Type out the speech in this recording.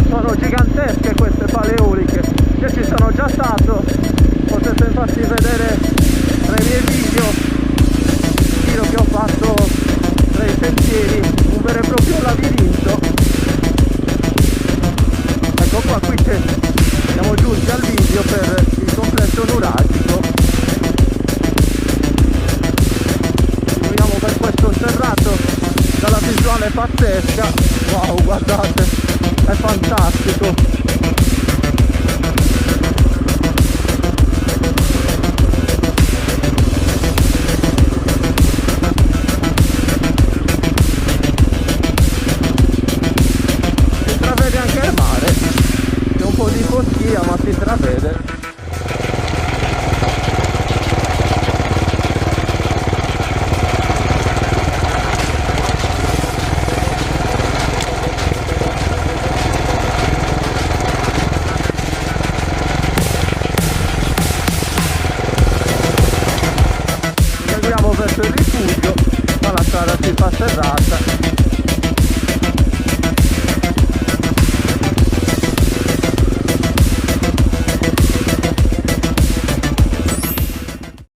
Sono gigantesche queste paleoliche. Io ci sono già stato, potete infatti vedere tra i miei video il giro che ho fatto tra i sentieri, un vero e proprio labirinto. Ecco qua, qui siamo giunti al video per il complesso nuragico. Finiamo per questo sterrato dalla visuale pazzesca. Wow, guardate, è fantastico. Si intravede anche il mare, c'è un po' di foschia ma si intravede. Andiamo verso il rifugio, ma la strada si fa serrata.